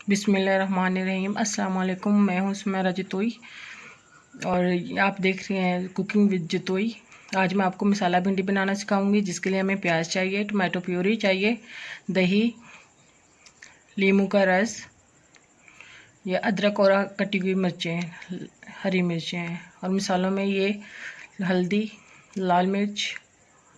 बिस्मिल्लाहिर्रहमानिर्रहीम। अस्सलाम वालेकुम। मैं हूँ सुमेरा जतोई और आप देख रहे हैं कुकिंग विद जतोई। आज मैं आपको मसाला भिंडी बनाना सिखाऊंगी, जिसके लिए हमें प्याज चाहिए, टमाटो प्यूरी चाहिए, दही, नींबू का रस, ये अदरक और कटी हुई मिर्चें, हरी मिर्चें हैं। और मसालों में ये हल्दी, लाल मिर्च,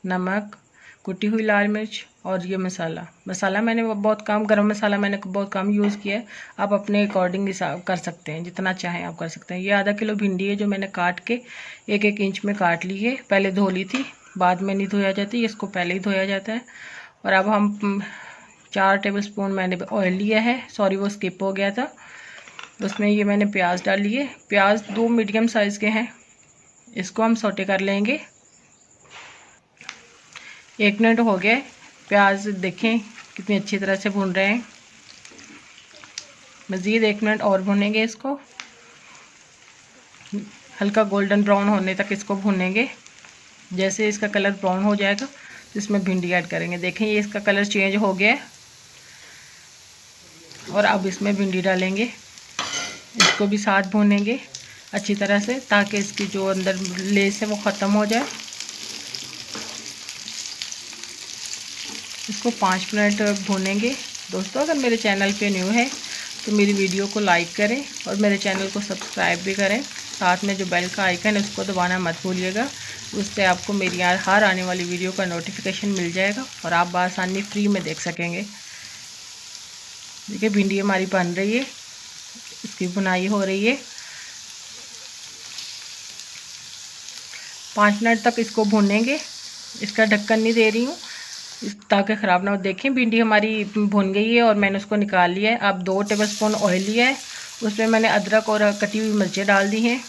नमक, कुटी हुई लाल मिर्च और ये मसाला मैंने बहुत कम, गरम मसाला मैंने बहुत कम यूज़ किया है। आप अपने अकॉर्डिंग हिसाब कर सकते हैं, जितना चाहें आप कर सकते हैं। ये आधा किलो भिंडी है जो मैंने काट के 1-1 इंच में काट ली है। पहले धो ली थी, बाद में नहीं धोया जाती, इसको पहले ही धोया जाता है। और अब हम 4 टेबलस्पून मैंने ऑयल लिया है, सॉरी वो स्किप हो गया था। उसमें ये मैंने प्याज डाल लिए। प्याज 2 मीडियम साइज़ के हैं, इसको हम सौटे कर लेंगे। 1 मिनट हो गए, प्याज देखें कितनी अच्छी तरह से भून रहे हैं। मज़ीद 1 मिनट और भूनेंगे इसको, हल्का गोल्डन ब्राउन होने तक इसको भूनेंगे। जैसे इसका कलर ब्राउन हो जाएगा तो इसमें भिंडी ऐड करेंगे। देखें ये इसका कलर चेंज हो गया है और अब इसमें भिंडी डालेंगे। इसको भी साथ भूनेंगे अच्छी तरह से, ताकि इसकी जो अंदर लेस है वो ख़त्म हो जाए। इसको 5 मिनट भूनेंगे। दोस्तों, अगर मेरे चैनल पे न्यू है तो मेरी वीडियो को लाइक करें और मेरे चैनल को सब्सक्राइब भी करें। साथ में जो बेल का आइकन है उसको दबाना मत भूलिएगा, उससे आपको मेरी हर आने वाली वीडियो का नोटिफिकेशन मिल जाएगा और आप बआसानी फ्री में देख सकेंगे। देखिए भिंडी हमारी बन रही है, इसकी बुनाई हो रही है। 5 मिनट तक इसको भूनेंगे। इसका ढक्कन नहीं दे रही हूँ ताकि ख़राब ना हो। देखें भिंडी हमारी भुन गई है और मैंने उसको निकाल लिया है। अब 2 टेबलस्पून ऑयल लिया है, उसमें मैंने अदरक और कटी हुई मिर्चें डाल दी हैं।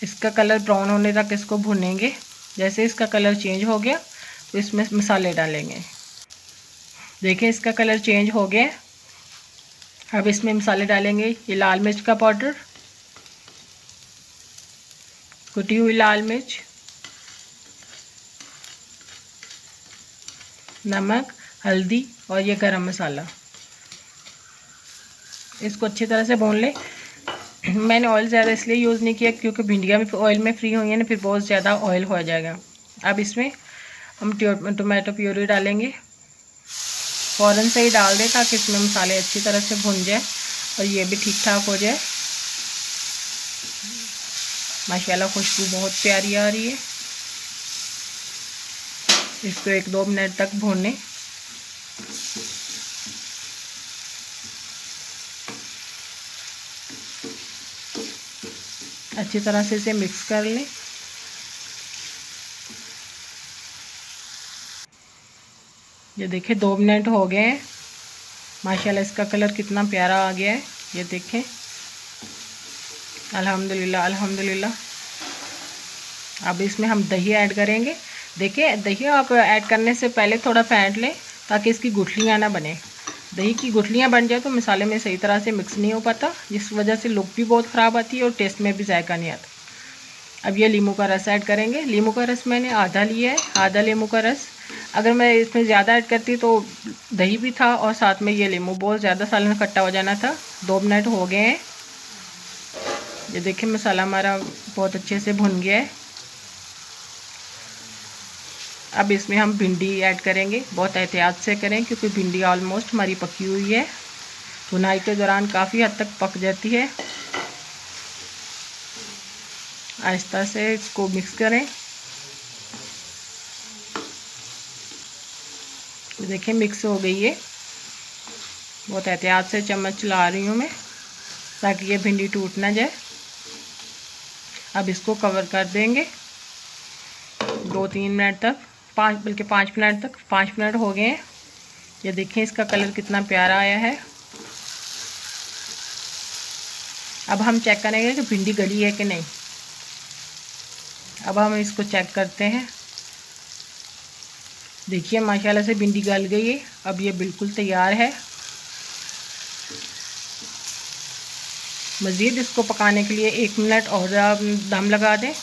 इसका कलर ब्राउन होने तक इसको भुनेंगे। जैसे इसका कलर चेंज हो गया तो इसमें मसाले डालेंगे। देखें इसका कलर चेंज हो गया। अब इसमें मसाले डालेंगे। ये लाल मिर्च का पाउडर, कुटी हुई लाल मिर्च, नमक, हल्दी और ये गरम मसाला। इसको अच्छी तरह से भून लें। मैंने ऑयल ज़्यादा इसलिए यूज़ नहीं किया क्योंकि भिंडियाँ भी ऑयल में फ्री हुई हैं ना, फिर बहुत ज़्यादा ऑयल हो जाएगा। अब इसमें हम टोमेटो प्यूरी डालेंगे। फ़ौरन से ही डाल दें ताकि इसमें मसाले अच्छी तरह से भुन जाए और ये भी ठीक ठाक हो जाए। माशाल्लाह खुशबू बहुत प्यारी आ रही है। इसको 1-2 मिनट तक भूनें। अच्छी तरह से इसे मिक्स कर लें। ये देखिए 2 मिनट हो गए हैं। माशाल्लाह इसका कलर कितना प्यारा आ गया है, ये देखें। अल्हम्दुलिल्लाह अल्हम्दुलिल्लाह। अब इसमें हम दही ऐड करेंगे। देखिए दही आप ऐड करने से पहले थोड़ा फेंट लें ताकि इसकी गुठलियाँ ना बने। दही की गुठलियाँ बन जाए तो मसाले में सही तरह से मिक्स नहीं हो पाता, जिस वजह से लुक भी बहुत ख़राब आती है और टेस्ट में भी जायका नहीं आता। अब ये नींबू का रस ऐड करेंगे। नींबू का रस मैंने आधा लिया है, आधा नींबू का रस। अगर मैं इसमें ज़्यादा ऐड करती तो दही भी था और साथ में ये नींबू, बहुत ज़्यादा सालन खट्टा हो जाना था। 2 मिनट हो गए हैं। ये देखिए मसाला हमारा बहुत अच्छे से भुन गया है। अब इसमें हम भिंडी ऐड करेंगे। बहुत एहतियात से करें क्योंकि भिंडी ऑलमोस्ट हमारी पकी हुई है। भुनाई के दौरान काफ़ी हद तक पक जाती है। आहिस्ता से इसको मिक्स करें। देखिए मिक्स हो गई है। बहुत एहतियात से चम्मच चला रही हूँ मैं ताकि ये भिंडी टूट ना जाए। अब इसको कवर कर देंगे 2-3 मिनट तक, 5 मिनट तक। 5 मिनट हो गए हैं। ये देखें इसका कलर कितना प्यारा आया है। अब हम चेक करेंगे कि भिंडी गली है कि नहीं। अब हम इसको चेक करते हैं। देखिए माशाल्लाह से भिंडी गल गई है। अब ये बिल्कुल तैयार है। मज़ीद इसको पकाने के लिए 1 मिनट और दम लगा दें।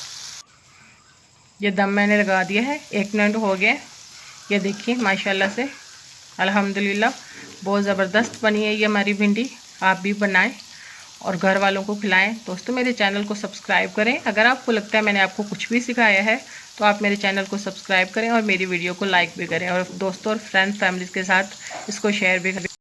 ये दम मैंने लगा दिया है। 1 मिनट हो गया। ये देखिए माशाल्लाह से अल्हम्दुलिल्लाह बहुत ज़बरदस्त बनी है ये हमारी भिंडी। आप भी बनाएं और घर वालों को खिलाएं। दोस्तों मेरे चैनल को सब्सक्राइब करें। अगर आपको लगता है मैंने आपको कुछ भी सिखाया है तो आप मेरे चैनल को सब्सक्राइब करें और मेरी वीडियो को लाइक भी करें और दोस्तों और फ्रेंड्स फैमिलीज़ के साथ इसको शेयर भी करें।